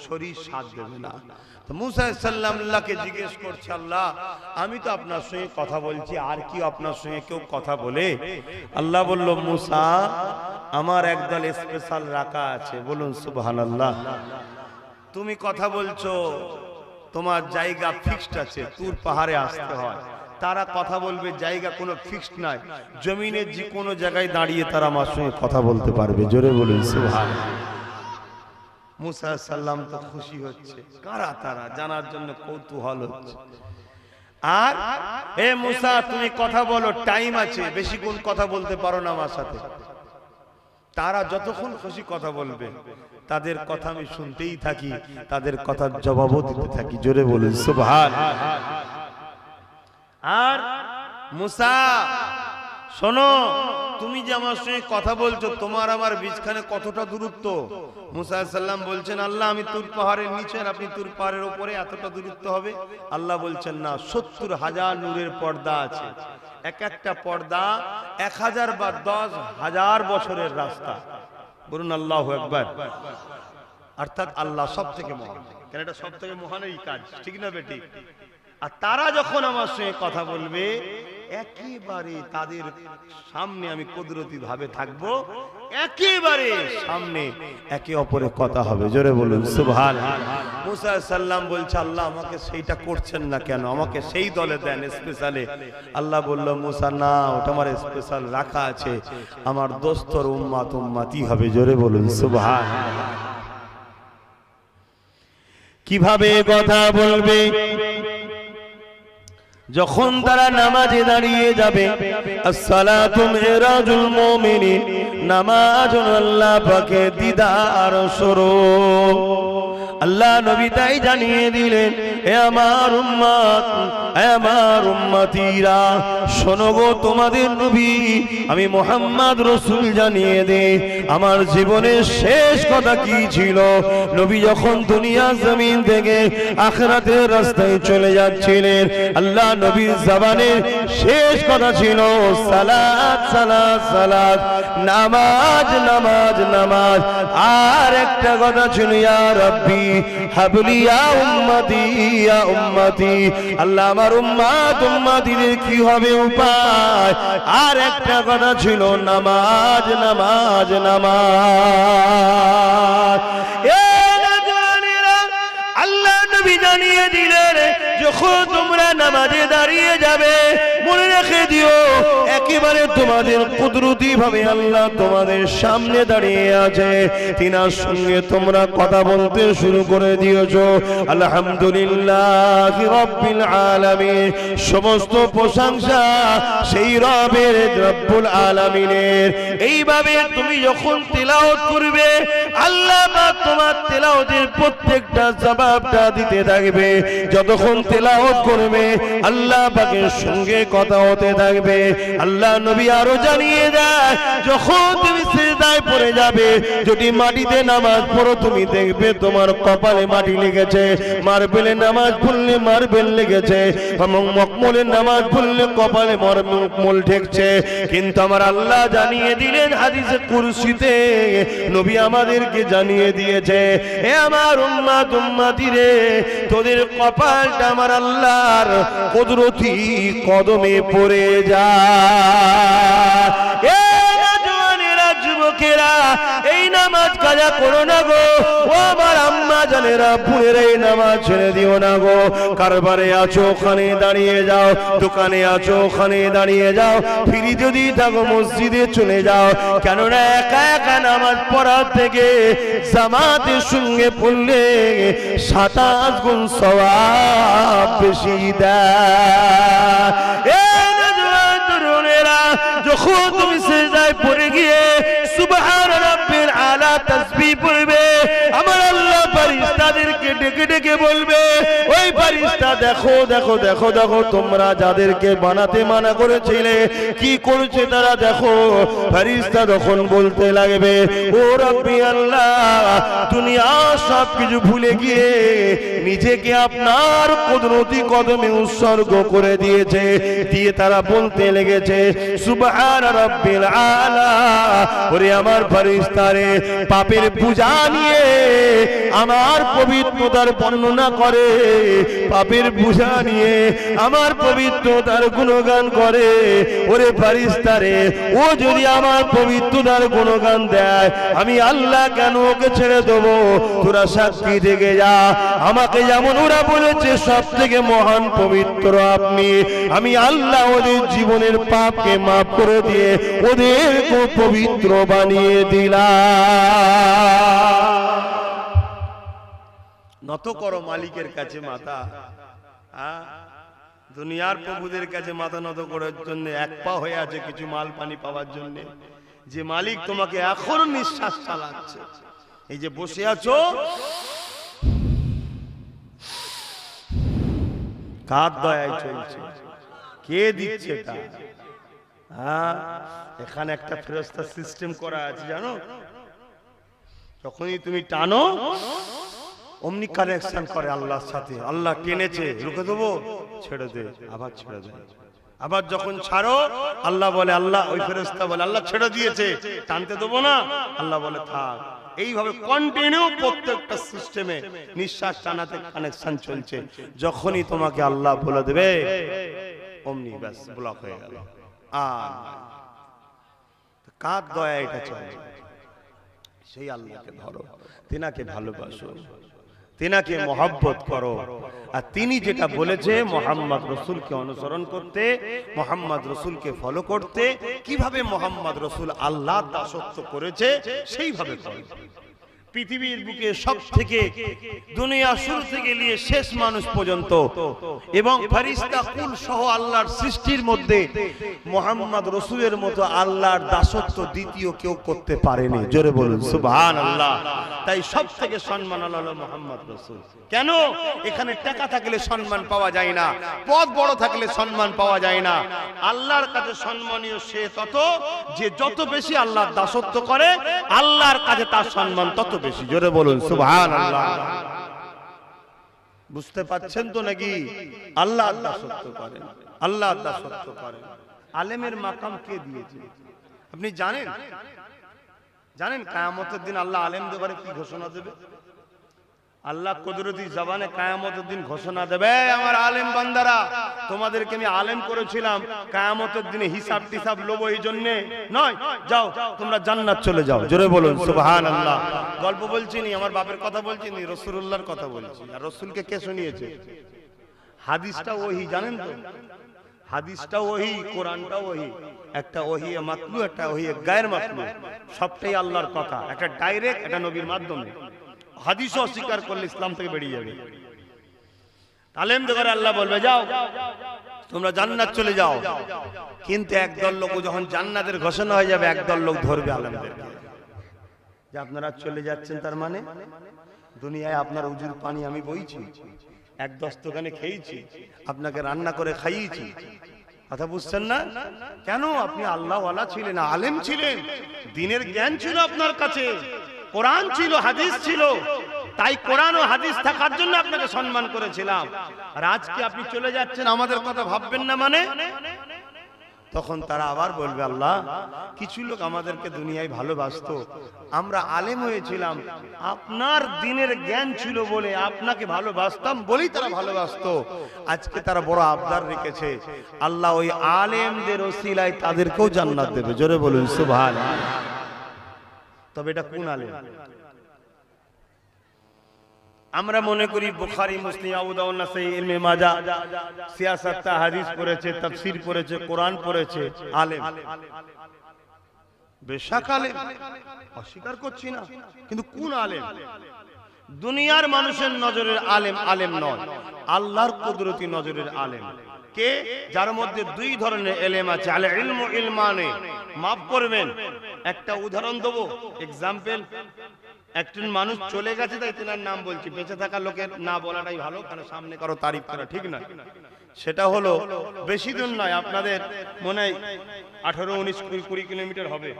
শরীর সাথ দেবে না। তো মুসা আলাইহিস সালাম আল্লাহকে জিজ্ঞেস করছে, আল্লাহ আমি তো আপনার সঙ্গে কথা বলছি, আর কি আপনার সঙ্গে কেউ কথা বলে? আল্লাহ বলল, মুসা আমার একদল স্পেশাল রাখা আছে। বলুন সুবহানাল্লাহ। তুমি কথা বলছো, তোমার জায়গা ফিক্সড আছে, তুর পাহাড়ে আসতে হয়। তারা কথা বলবে, জায়গা কোনো ফিক্সড নাই, জমিনের যে কোনো জায়গায় দাঁড়িয়ে তারা আমার সঙ্গে কথা বলতে পারবে। জোরে বলুন সুবহানাল্লাহ। মুসা আলাইহিস সালাম তো খুশি হচ্ছে, কারা তারা জানার জন্য কৌতূহল হচ্ছে। আর হে মুসা তুমি কথা বলো, টাইম আছে, বেশিক্ষণ কথা বলতে পারো না আমার সাথে। তারা যতক্ষণ খুশি কথা বলবে, তাদের কথা আমি শুনতেই থাকি, তাদের কথার জবাবও দিতে থাকি। জোরে বলুন সুবহানাল্লাহ। আর মুসা শোনো, তুমি যে আমার সঙ্গে কথা বলছো, তোমার আমার বীজখানে কতটা দূরত্ব? মুসা আলাইহিস সালাম বলছেন, আল্লাহ আমি তুর পাহাড়ের নিচে, আর আপনি তুর পাহাড়ের উপরে, এতটা দূরত্ব হবে? আল্লাহ বলছেন না, 70,000 নূরের পর্দা আছে, এক একটা পর্দা 1000 বা 10,000 বছরের রাস্তা। বলুন আল্লাহু আকবার। অর্থাৎ আল্লাহ সব থেকে মহান, কেন এটা সব থেকে মহানের কাজ, ঠিক না বেটি? আর তারা যখন আমার সঙ্গে কথা বলবে, একেবারে তাদের সামনে আমি কুদরতি ভাবে থাকবো, একেবারে সামনে একে অপরের কথা হবে। জোরে বলুন সুবহানাল্লাহ। মুসা আলাইহিস সালাম বলছে, আল্লাহ আমাকে সেইটা করছেন না কেন? আমাকে সেই দলে দেন, স্পেশালে। আল্লাহ বলল, মুসা না, ওটা আমার স্পেশাল রাখা আছে, আমার দোস্তর উম্মত উম্মতি হবে। জোরে বলুন সুবহানাল্লাহ। কিভাবে কথা বলবে? যখন তারা নামাজে দাঁড়িয়ে যাবে, আসসালাতু মিরাজুল মুমিনিন, নামাজ আল্লাহ পাকের দিদার স্বরূপ। আল্লাহ নবী তাই জানিয়ে দিলেন, হে আমার উম্মত, হে আমার উম্মতিরা, শোনো গো, তোমাদের নবী আমি মুহাম্মদ রাসূল জানিয়ে দে, আমার জীবনের শেষ কথা কি ছিল। নবী যখন দুনিয়া জমিন থেকে আখিরাতের রাস্তায় চলে যাচ্ছিলেন, আল্লাহ নবীর জবানে শেষ কথা ছিল সালাত সালাত সালাত, নামাজ নামাজ নামাজ। আর একটা কথা ছিল, ইয়া রাব্বি হাবলি ইয়া উম্মতি ইয়া উম্মতি, আল্লাহ আমার উম্মত উম্মতিদের কি হবে উপায়। আর একটা কথা ছিল, নামাজ নামাজ নামাজ। আল্লাহ নবী জানিয়ে দিলেন, যখন তোমরা নামাজে দাঁড়িয়ে যাবে, মনে রেখে দিও, একেবারে তোমাদের কুদরতি ভাবে আল্লাহ তোমাদের সামনে দাঁড়িয়ে আছে, তিনার সঙ্গে তোমরা কথা বলতে শুরু করে দিয়েছো। আলহামদুলিল্লাহ রাব্বিল আলামিন, সমস্ত প্রশংসা সেই রবের, রব্বুল আলামিনের। এইভাবে তুমি যখন তিলাওয়াত করবে, আল্লাহ পাক তোমার তিলাওয়াতের প্রত্যেকটা জবাবটা দিতে থাকবে। যতক্ষণ তিলাওয়াত করবে, আল্লাহ পাকের সঙ্গে কথা হতে থাকবে। আল্লাহ নবী আরো জানিয়ে দেয়, যখন তুমি সিজদায় পড়ে যাবে, যদি মাটিতে নামাজ পড়ো, তুমি দেখবে তোমার কপালে মাটি লেগেছে, মার্বেলে নামাজ পড়লে মার্বেল লেগেছে, এবং মকমলের নামাজ পড়লে কপালে মকমল ঠেকছে। কিন্তু আমার আল্লাহ জানিয়ে দিলেন হাদিসে কুরসিতে, নবী আমাদেরকে জানিয়ে দিয়েছে, হে আমার উম্মত উম্মতি রে, তোদের কপালটা আমার আল্লাহর কুদরতি কদমে পড়ে যায়। যুবকেরা, এই নামাজ কাজা করো না গো, ও আমার আম্মা জানেরা, বোনেরা, এই নামাজ ছেড়ে দিও না গো। কারবারে আছো ওখানে দাঁড়িয়ে যাও, দোকানে আছো ওখানে দাঁড়িয়ে যাও, ফিরি যদি থাকো মসজিদে চলে যাও। কেননা একা একা নামাজ পড়ার থেকে জামাতের সঙ্গে পড়লে 27 গুণ সওয়াব বেশি দেয়। যখন তুমি সিজদায় পড়ে গিয়ে সুবহান রাব্বিল আলা তাসবিহ পড়বে, আমার আল্লাহ ফেরেশতাদেরকে ডেকে ডেকে বলবে, ওই ফারিস্তা দেখো দেখো দেখো দেখো, তোমরা যাদেরকে বানাতে মানা করেছিলে কি করছে তারা দেখো। ফারিস্তা তখন বলতে লাগবে, ও রাব্বি আল্লাহ, দুনিয়া সব কিছু ভুলে গিয়ে নিজেকে আপনার কুদরতি কদমে উৎসর্গ করে দিয়েছে। দিয়ে তারা বলতে লেগেছে, সুবহান রাব্বিল আলা। ওরে আমার ফারিস্তারে, পাপের পূজা নিয়ে আমার পবিত্রতার বর্ণনা করে, পাপের পূজা নিয়ে আমার পবিত্রতার গুণগান করে। ওরে ফারিস্তারে, ও যদি আমার পবিত্রতার গুণগান দেয়, আমি আল্লাহ কেন ওকে ছেড়ে দেবো? তোরা সাক্ষী থেকে যা, আমাকে যেমন ওরা বলেছে সব থেকে মহান পবিত্র আপনি, আমি আল্লাহ ওদের জীবনের পাপকে মাফ করে দিয়ে ওদেরকে পবিত্র বানিয়ে দিলাম। নত করো মালিকের কাছে মাথা। দুনিয়ার প্রভুদের কাছে মাথা নত করার জন্য এক পা হয়ে আছে কিছু মাল পানি পাওয়ার জন্য। যে মালিক তোমাকে এখনো নিঃশ্বাস চালাচ্ছে, এই যে বসে আছো, কার দয়ায় চলছে? কে দিচ্ছে এটা? এখানে একটা ফেরেশতা সিস্টেম করা আছে জানো, যখনই তুমি টানো অমনি কানেকশন করে আল্লাহর সাথে। আল্লাহ টেনেছে, রুখে দেবো, ছেড়ে দে, আবার ছেড়ে দে। আবার যখন ছাড়ো, আল্লাহ বলে, আল্লাহ ওই ফেরেশতা বলে, আল্লাহ ছেড়ে দিয়েছে, টানতে দেবো না। আল্লাহ বলে থাক। এইভাবে কন্টিনিউ প্রত্যেকটা সিস্টেমে নিঃশ্বাস টানাতে কানেকশন চলছে। যখনই তোমাকে আল্লাহ বলে দেবে অমনি ব্যাস ব্লক হয়ে গেল। আর কার দয়া এটা চলে? সেই আল্লাহকে ধরো, তিনাকে ভালোবাসো, তিনাকে মহব্বত করো। আর তিনি যেটা বলেছে মোহাম্মদ রসুলকে অনুসরণ করতে, মোহাম্মদ রসুলকে ফলো করতে, কিভাবে মোহাম্মদ রসুল আল্লাহর দাসত্ব করেছে সেইভাবে করো। পৃথিবীর বুকে সব থেকে দুনিয়া শুরু থেকে নিয়ে শেষ মানুষ পর্যন্ত এবং ফেরেশতা কুল সহ আল্লাহর সৃষ্টির মধ্যে মুহাম্মদ রাসূলের মতো আল্লাহর দাসত্ব দ্বিতীয় কেউ করতে পারেনি। জোরে বলুন সুবহানাল্লাহ। তাই সব থেকে সম্মান হলো মুহাম্মদ রাসূল। কেন? এখানে টাকা থাকলে সম্মান পাওয়া যায় না, পদ বড় থাকলে সম্মান পাওয়া যায় না। আল্লাহর কাছে সম্মানীয় সে তত যে যত বেশি আল্লাহর দাসত্ব করে, আল্লাহর কাছে তার সম্মান তত বেশি। জোরে বলুন সুবহানাল্লাহ। বুঝতে পাচ্ছেন তো নাকি? আল্লাহর দাসত্ব করেন, আল্লাহর দাসত্ব করেন। আলেমের মাকাম কে দিয়েছে আপনি জানেন? জানেন কিয়ামতের দিন আল্লাহ আলেমদের ব্যাপারে কি ঘোষণা দেবে? আল্লাহ কুদরতি জবানে কিয়ামতের দিন ঘোষণা দেবে, আমার আলেম বান্দারা, তোমাদেরকে আমি আলেম করেছিলাম, কিয়ামতের দিনে হিসাব টিসাব লব এই জন্য নয়, যাও তোমরা জান্নাত চলে যাও। জোরে বলুন সুবহানাল্লাহ। গল্প বলছি নি, আমার বাপের কথা বলছি নি, রাসূলুল্লাহর কথা বলছি। আর রাসূলকে কে শুনিয়েছে? হাদিসটা ওহী, জানেন তো? হাদিসটা ওহী, কোরআনটা ওহী। একটা ওহী মাতলু, একটা ওহী গায়র মাতলু। সবটাই আল্লাহর কথা, একটা ডাইরেক্ট, একটা নবীর মাধ্যমে। হাদিস অস্বীকার করলে ইসলাম থেকে বেরিয়ে যাবে। আলেম দেখে আল্লাহ বলবে যাও তোমরা জান্নাত চলে যাও। কিন্তু একদল লোক যখন জান্নাতের ঘোষণা হয়ে যাবে, একদল লোক ধরবে আলেমদেরকে যে আপনারা চলে যাচ্ছেন, তার মানে দুনিয়ায় আপনার উজুর পানি আমি বইছি, এক দস্তখানে খেয়েছি, আপনাকে রান্না করে খাইয়েছি। কথা বুঝছেন না? কেন? আপনি আল্লাহওয়ালা ছিলেন, আলেম ছিলেন, দ্বীনের জ্ঞান ছিল আপনার কাছে, কোরআন ছিল, হাদিস ছিল। তাই কোরআন ও হাদিস থাকার জন্য আপনাকে সম্মান করেছিলাম। আর আজকে আপনি চলে যাচ্ছেন, আমাদের কথা ভাববেন না মানে? তখন তারা আবার বলবে আল্লাহ, কিছু লোক আমাদেরকে দুনিয়ায় ভালোবাসতো, আমরা আলেম হয়েছিলাম, আপনার দ্বীনের জ্ঞান ছিল বলে আপনাকে ভালোবাসতাম বলেই তারা ভালোবাসতো। আজকে তারা বড় আবদার রেখেছে, আল্লাহ ওই আলেমদের ওসিলায় তাদেরকেও জান্নাত দেবে। জোরে বলুন সুবহানাল্লাহ। তবে এটা কোন আলেম? আমরা মনে করি বুখারী, মুসলিম, আবু দাউদ, নাসাঈ, ইলমে মাজাহ, সিয়াসাত, হাদিস পড়েছে, তাফসীর পড়েছে, কোরআন পড়েছে, আলেম। বেশক আলেম, অস্বীকার করছি না, কিন্তু কোন আলেম? দুনিয়ার মানুষের নজরের আলেম আলেম নয়, আল্লাহর কুদরতি নজরের আলেম। কে? যার মধ্যে দুই ধরনের ইলম আছে, আল ইলমু ইলমানে। মাফ করবেন, একটা উদাহরণ দেব, এক্সাম্পল। একজন মানুষ চলে গেছে তাই তেনার নাম বলছি, বেঁচে থাকা লোকের না বলাটাই ভালো, কারণ সামনে কারো তারিফ করা ঠিক না। সেটা হলো বেশি দূর নয়, আপনাদের মনে হয় 18, 19, 20 কিলোমিটার হবে,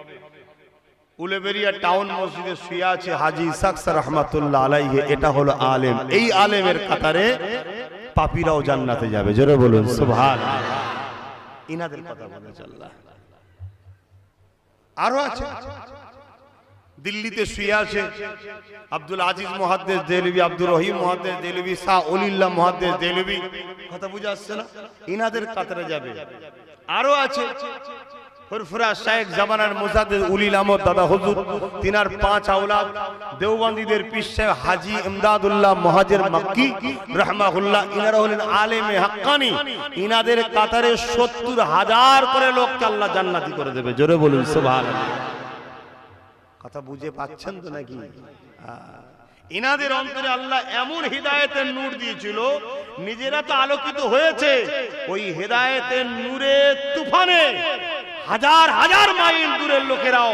উলেবেরিয়া টাউন মসজিদে শুয়ে আছে হাজী ইসহাক রহমাতুল্লাহ আলাইহি। এটা হলো আলেম, এই আলেমের কাতারে পাপীরাও জান্নাতে যাবে। জোরে বলুন সুবহানাল্লাহ। ইনাদের কথা বলে আল্লাহ। আরো আছে, দিল্লিতে শুয়ে আছে আব্দুল আজিজ মুহাদ্দিস দেহলভী, আব্দুর রহিম মুহাদ্দিস দেহলভী, শাহ ওলিল্লাহ মুহাদ্দিস দেহলভী। কথা বুঝে আসছে না? ইনাদের কাতারে যাবে। আরো আছে ফুরফুরা শেখ জামানার মুজাদ্দিদ উলিল আমদ দাদা হুজুর, তিনার 5 আওলাদ দেওবন্দীদের পীর সাহেব হাজী ইমদাদুল্লাহ মুহাজির মক্কি রাহমাহুল্লাহ। ইনারা হলেন আলেমে হাক্কানি। ইনাদের কাতারে 70,000 করে লোককে আল্লাহ জান্নাতি করে দেবে। জোরে বলুন সুবহানাল্লাহ। কথা বুঝে পাচ্ছেন তো নাকি? ইনাদের অন্তরে আল্লাহ এমন হিদায়েতের নূর দিয়েছিল, নিজেরা তো আলোকিত হয়েছে, ওই হিদায়েতের নূরের তুফানে হাজার হাজার মাইল দূরের লোকেরাও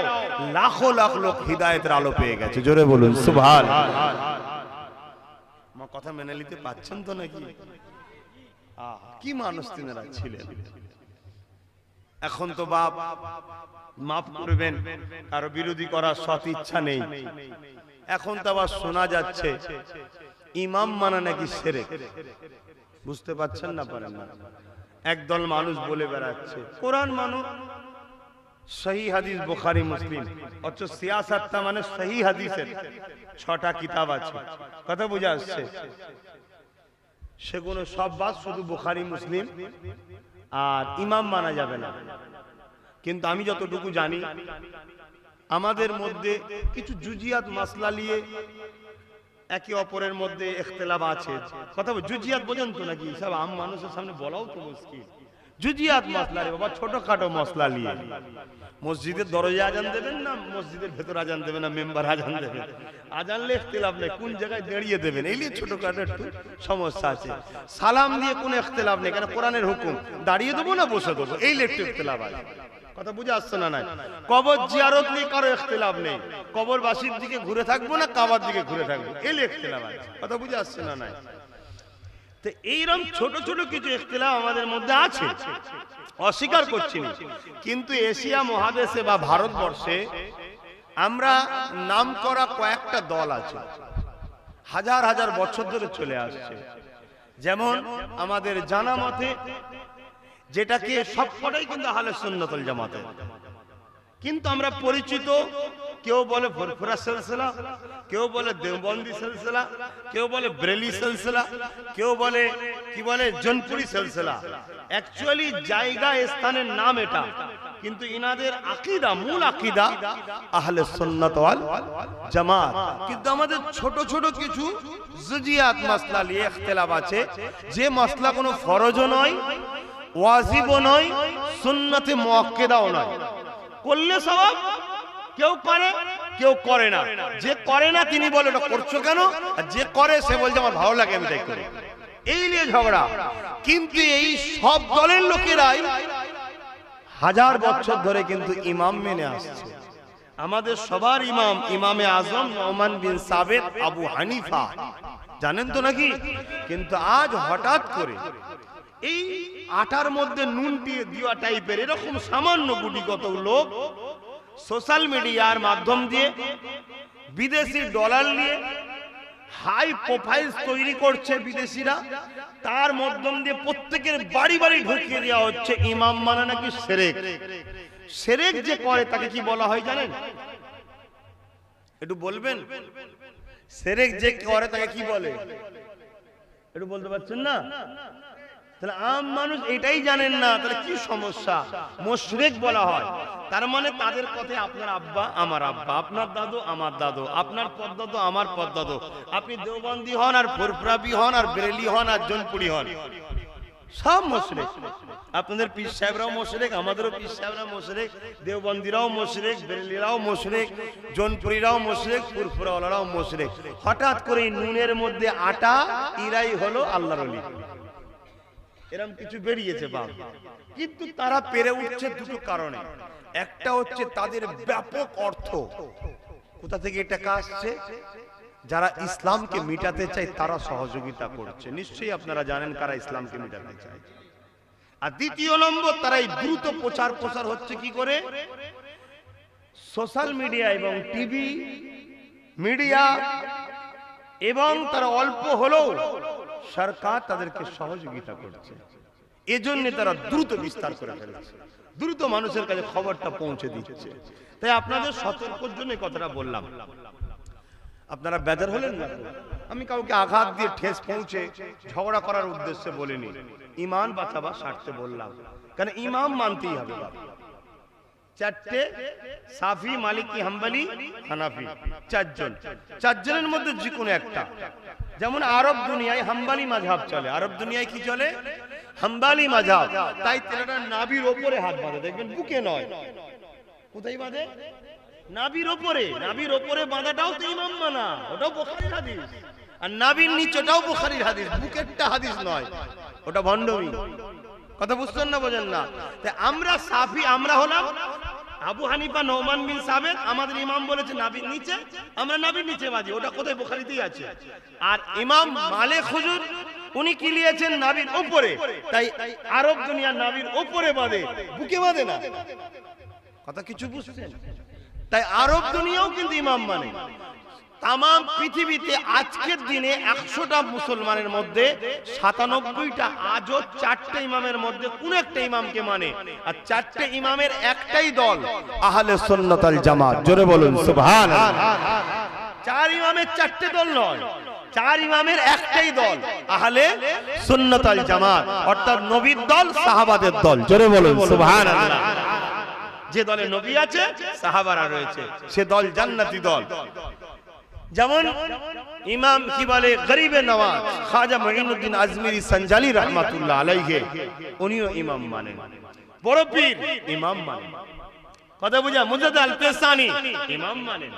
লাখো লাখ লোক হিদায়েতের আলো পেয়ে গেছে। জোরে বলুন সুবহানাল্লাহ। আমার কথা মেনে নিতে পাচ্ছেন তো নাকি? কি মানুষ তিনারা ছিলেন। এখন তো বাপ মাফ করবেন, কারো বিরোধী করার সৎ ইচ্ছা নেই। এখন তো আবার শোনা যাচ্ছে ইমাম মানা নাকি শিরক। বুঝতে পারছেন না? পারেন না? একদল মানুষ বলে বেড়াচ্ছে কোরআন মানো, সহিহ হাদিস বুখারী মুসলিম, অথচ সিয়াসাতটা মানে সহিহ হাদিসের 6টা কিতাব আছে। কথা বুঝা আসছে? সেগুলো সব বাদ, শুধু বুখারী মুসলিম আর ইমাম মানা যাবে না। কিন্তু আমি যতটুকু জানি আমাদের মধ্যে কিছু জুজিয়াত মাসলা নিয়ে একে অপরের মধ্যে ইখতিলাফ আছে। কথা জুজিয়াত বোঝেন তো নাকি? সব আম মানুষের সামনে বলাও তো মুশকিল। জুজিয়াত মাসলা রে বাবা, ছোটখাটো মসলা নিয়ে মসজিদের দরজা আজান দেবেন না মসজিদের ভেতর আজান দেবেন না মেম্বার আজান দেবেন, আজানলে ইখতিলাফ নেই, কোন জায়গায় দাঁড়িয়ে দেবেন এই নিয়ে ছোটখাটো একটু সমস্যা আছে। সালাম দিয়ে কোনো ইখতিলাফ নেই, কারণ কোরআনের হুকুম দাঁড়িয়ে দেবো না বসে দেবো, এই একটু ইখতিলাফ আছে। কথা বুঝে আসছে না? নাই কবর জিয়ারত নিয়ে কারো ইখতিলাফ নেই, কবরবাসীর দিকে ঘুরে থাকবো না কাবার দিকে ঘুরে থাকবো, এই ইখতিলাফ আছে। কথা বুঝে আসছে না? নাই তো এইরকম ছোট ছোট কিছু ইখতিলাফ আমাদের মধ্যে আছে, অস্বীকার করছি না। কিন্তু এশিয়া মহাদেশে বা ভারতবর্ষে আমরা নাম করা কয়েকটা দল আছে, হাজার হাজার বছর ধরে চলে আসছে। যেমন আমাদের জানা মতে, যেটাকে সবকটাই কিন্তু আহলে সুন্নাত ওয়াল জামাতে, কিন্তু আমরা পরিচিত, কেউ বলে ফুরফুরা সিলসিলা, কেউ বলে দেওবন্দি সিলসিলা, কেউ বলে ব্রেলি সিলসিলা, কেউ বলে কি বলে জনপুরি সিলসিলা। অ্যাকচুয়ালি জায়গা স্থানের নাম এটা, কিন্তু ইনাদের আকীদা, মূল আকীদা আহলে সুন্নাত ওয়াল জামাত। কিন্তু আমাদের ছোট ছোট কিছু জুজিয়াত মাসলা নিয়ে ইখতিলাফ আছে, যে মাসলা কোনো ফরজও নয়, ওয়াজিবও নয়, সুন্নতে মুআক্কাদাও নয়। করলে সওয়াব, কেউ করে কেউ করে না। যে করে না তিনি বলে এটা করছো কেন, আর যে করে সে বলছে আমার ভালো লাগে আমি তাই করি, এই নিয়ে ঝগড়া। কিন্তু এই সব দলের লোকেরাই হাজার বছর ধরে কিন্তু ইমাম মেনে আসছে। আমাদের সবার ইমাম ইমামে আজম নোমান বিন সাবিত আবু হানিফা, জানেন তো নাকি? কিন্তু আজ হঠাৎ করে এই আটার মধ্যে নুন দিয়ে দেওয়া টাইপের এরকম সামান্য গুটিগত লোক সোশ্যাল মিডিয়ার মাধ্যম দিয়ে বিদেশি ডলার নিয়ে হাই প্রোফাইল তৈরি করছে বিদেশিরা, তার মাধ্যম দিয়ে প্রত্যেকের বাড়ি বাড়ি ঢুকিয়ে দেওয়া হচ্ছে ইমাম মানা নাকি শিরক। শিরক যে করে তাকে কি বলা হয় জানেন? একটু বলবেন? শিরক যে করে তাকে কি বলে একটু বলতে পারছেন না? তাহলে আম মানুষ এটাই জানেন না, তাহলে কি সমস্যা? মুশরিক বলা হয়, তার মানে তাদের কথায় আপনার আব্বা আমার আব্বা, আপনার দাদু আমার দাদু, আপনার পদ্দাদু আমার পদ্দাদু, আপনি দেওবন্দি হন আর ফুরফুরাবি হন আর বেরেলি হন আর জনপুরি হন, সব মুশরিক। আপনাদের পীর সাহেবরাও মুশরিক, আমাদেরও পীর সাহেবরা মুশরিক, দেওবন্দিরাও মুশরিক, বেরেলিরাও মুশরিক, জনপুরিরাও মুশরিক, ফুরফুরাওয়ালারাও মুশরিক। হঠাৎ করে নুনের মধ্যে আটা, ইরাই হলো আল্লাহর ওলি, এরকম কিছু বেরিয়েছে বাপ। কিন্তু তারা পেরে উঠছে দুটো কারণে। একটা হচ্ছে তাদের ব্যাপক অর্থ, কোথা থেকে টাকা আসছে? যারা ইসলামকে মিটাতে চায় তারা সহযোগিতা করছে। নিশ্চয়ই আপনারা জানেন কারা ইসলামকে মিটাতে চায়। আর দ্বিতীয় নম্বর, তারা এই দ্রুত প্রচার হচ্ছে কি করে? সোশ্যাল মিডিয়া এবং টিভি মিডিয়া, এবং তারা অল্প হলেও সরকার তাদেরকে সহযোগিতা করছে। এজন্য তারা দ্রুত বিস্তার করে ফেলছে, দ্রুত মানুষের কাছে খবরটা পৌঁছে দিচ্ছে। তাই আপনাদের সতর্কের জন্য এই কথাটা বললাম। আপনারা বেজার হলেন না? আমি কাউকে আঘাত দিয়ে ঠেস পৌঁছে ঝগড়া করার উদ্দেশ্যে বলিনি, ঈমান বাঁচাবার স্বার্থে বললাম। কারণ ইমাম মানতেই হবে। চারটে, সাফি, মালিকি, হাম্বলি, হানাফি, চারজনের মধ্যে যে কোনো একটা। যেমন আরব দুনিয়ায় হাম্বলি মাযহাব চলে। আরব দুনিয়ায় কি চলে? হাম্বলি মাযহাব। তাই তারা নাভির ওপরে হাত বাঁধে, দেখবেন বুকে নয়। কোথায় বাঁধে? নাভির ওপরে। নাভির ওপরে বাঁধাটাও তো ইমাম মানা, ওটাও বুখারীর হাদিস। আর নাভির নিচেটাও বুখারীর হাদিস, বুকেরটা হাদিস নয়, ওটা ভণ্ডমি। কথা বুঝছেন না? বোঝেন না? তাই আমরা সাফি, আমরা হলাম আবু হানিফা, নোমান বিন সাবেত। আমাদের ইমাম বলেছে নাভির নিচে, আমরা নাভির নিচে বাঁধি, ওটা কোথায়? বুখারীতেই আছে। আর ইমাম মালিক হুজুর উনি কি লিয়েছেন? নাভির উপরে। তাই আরব দুনিয়া নাভির উপরে বাঁধে, বুকে বাঁধে না। কথা কিছু বুঝছেন? তাই আরব দুনিয়াও কিন্তু ইমাম মানে। তাম পৃথিবীতে আজকের দিনে 100টা মুসলমানের মধ্যে 97টা আজও 4টে ইমামের মধ্যে কোন একটা ইমামকে মানে। আর 4টে ইমামের একটাই দল আহলে সুন্নাত ওয়াল জামাত। জোরে বলুন সুবহানাল্লাহ। 4 ইমামের 4টে দল নয়, 4 ইমামের একটাই দল আহলে সুন্নাত ওয়াল জামাত, অর্থাৎ নবীর দল, সাহাবাদের দল। জোরে বলুন সুবহানাল্লাহ। যে দলে নবী আছে, সাহাবারা রয়েছে, সে দল জান্নাতি দল। যেমন ইমাম কি বলে, গরিবে নওয়াজ খাজা মুঈনুদ্দিন আজমিরি সঞ্জালি রাহমাতুল্লাহ আলাইহি, উনিও ইমাম মানেন। বড় পীর ইমাম মানেন। কথা বুঝা? মুজাদ্দিদ আল পেসানি ইমাম মানেন।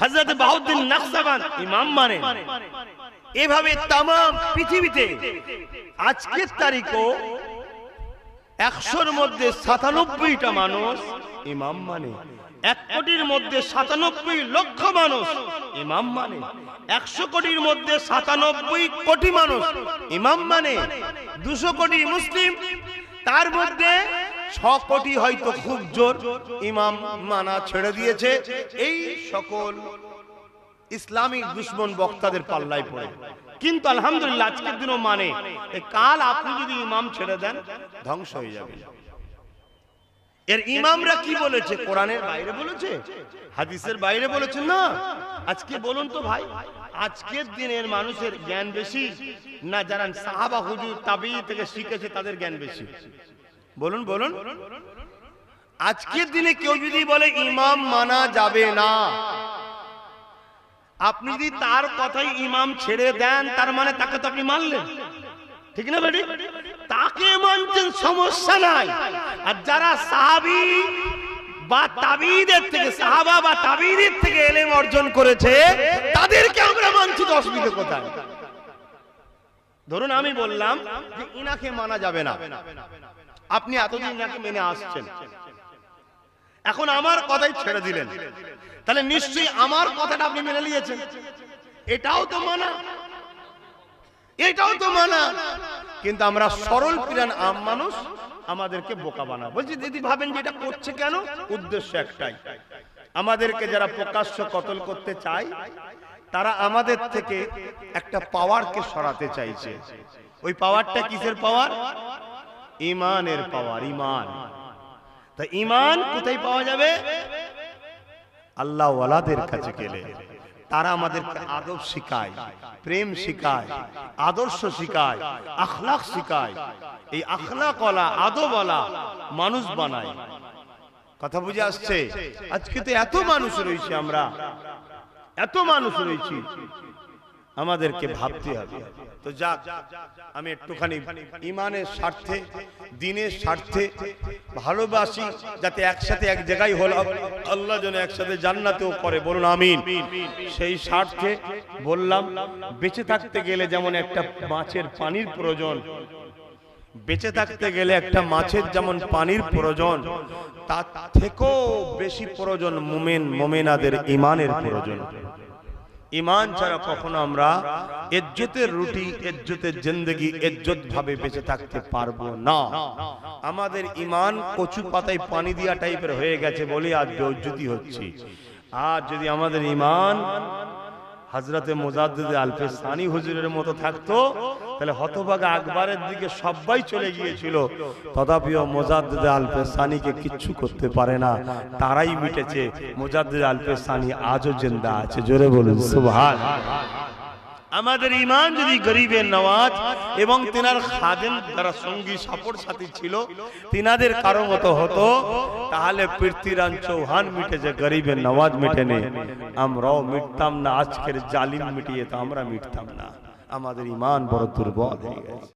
হযরত বাহাউদ্দিন নকশবন্দ ইমাম মানেন। এভাবে তাম পৃথিবীতে আজকের তারিখও 100র মধ্যে 97টা মানুষ ইমাম মানে। 1 কোটির মধ্যে 97 লক্ষ মানুষ ইমাম মানে। 100 কোটির মধ্যে 97 কোটি মানুষ ইমাম মানে। 200 কোটি মুসলিম, তার মধ্যে 6 কোটি হয়তো খুব জোর ইমাম মানা ছেড়ে দিয়েছে। এই সকল ইসলামিক দুশমন বক্তাদের পাল্লায় পড়ে। কিন্তু আলহামদুলিল্লাহ আজকের দিনও মানে। কাল আপনি যদি ইমাম ছেড়ে দেন, ধ্বংস হয়ে যাবে। এর ইমামরা কি বলেছে? কোরআনের বাইরে বলেছে, হাদিসের বাইরে বলেছে না। আজকে বলুন তো ভাই, আজকের দিনের মানুষের জ্ঞান বেশি না যারা সাহাবা হুজুর তাবেঈ থেকে শিখেছে তাদের জ্ঞান বেশি? বলুন বলুন। আজকের দিনে কেউ যদি বলে ইমাম মানা যাবে না, আপনি যদি তার কথাই ইমাম ছেড়ে দেন, তার মানে তাকে তো আপনি মানলেন, ঠিক না বেটি? তাকে মানছেন, সমস্যা নাই। আর যারা সাহাবী বা তাবেঈদের থেকে, সাহাবা বা তাবেঈদের থেকে ইলম অর্জন করেছে, তাদেরকে আমরা মানছি, তো অসুবিধা কোথায়? ধরুন আমি বললাম যে ইনাকে মানা যাবে না, আপনি এতদিন ইনাকে মেনে আসছেন, এখন আমার কথাই ছেড়ে দিলেন, তাহলে নিশ্চয়ই আমার কথাটা আপনি মেনে নিয়েছেন। এটাও তো মানা, এটাও তো মানা। কিন্তু আমরা সরল প্রাণ আম মানুষ, আমাদেরকে বোকা বানাবো। বলছি দিদি ভাবেন যে এটা করছে কেন? উদ্দেশ্য একটাই, আমাদেরকে যারা প্রকাশ্য কতল করতে চায়, তারা আমাদের থেকে একটা পাওয়ারকে সরাতে চাইছে। ওই পাওয়ারটা কিসের পাওয়ার? ঈমানের পাওয়ার। ঈমান। তা ঈমান কোথায় পাওয়া যাবে? আল্লাহ ওয়ালাদের কাছে গেলে। তারা আমাদেরকে আদব শিখায়, প্রেম শিখায়, আদর্শ শিখায়, আখলাক শিখায়। এই আখলাকওয়ালা, আদবওয়ালা মানুষ বানায়। কথা বুঝে আসছে? আজকে তো এত মানুষ রয়েছে, আমরা এত মানুষ রয়েছি, আমাদেরকে ভাবতে হবে। তো যাক, আমি একটুখানি ইমানের স্বার্থে, দ্বীনের স্বার্থে ভালোবাসি, যাতে একসাথে এক জায়গায় হলাম, আল্লাহ যেন একসাথে জান্নাতেও করে, বলুন আমিন। সেই স্বার্থে বললাম, বেঁচে থাকতে গেলে যেমন একটা মাছের পানির প্রয়োজন, বেঁচে থাকতে গেলে একটা মাছের যেমন পানির প্রয়োজন, তার থেকেও বেশি প্রয়োজন মুমিন মুমিনাদের ঈমানের প্রয়োজন। ঈমান ছাড়া কখনো আমরা ইজ্জতের রুটি, ইজ্জতের জিন্দেগি, ইজ্জত ভাবে বেঁচে থাকতে পারবো না। আমাদের ঈমান কচু পাতায় পানি দিয়া টাইপের হয়ে গেছে বলে আজ বেইজ্জতি হচ্ছে। আর যদি আমাদের ঈমান হযরতে মুজাদ্দিদ আলফে সানি হুজুরের মতো থাকতো, তাহলে হতভাগা আকবরের দিকে সবাই চলে গিয়েছিল, তথাপিও মুজাদ্দিদ আলফে সানিকে কিচ্ছু করতে পারে না, তারাই মিটেছে। মুজাদ্দিদ আলফে সানি আজও জিন্দা আছে, জোরে বলুন সুবহানাল্লাহ। আমাদের ঈমান যদি গরিবের নওয়াজ এবং তিনার খাদেম যারা সঙ্গী সাপোর্ট সাথী ছিল তিনাদের কারো মতো হতো, তাহলে পৃথ্বীরাজ চৌহান মিটেছে, গরিবের নওয়াজ মিটেনি, আমরাও মিটতাম না। আজকের জালিম মিটিয়ে তো আমরা মিটতাম না। আমাদের ঈমান বড় দুর্বল হয়ে গেছে।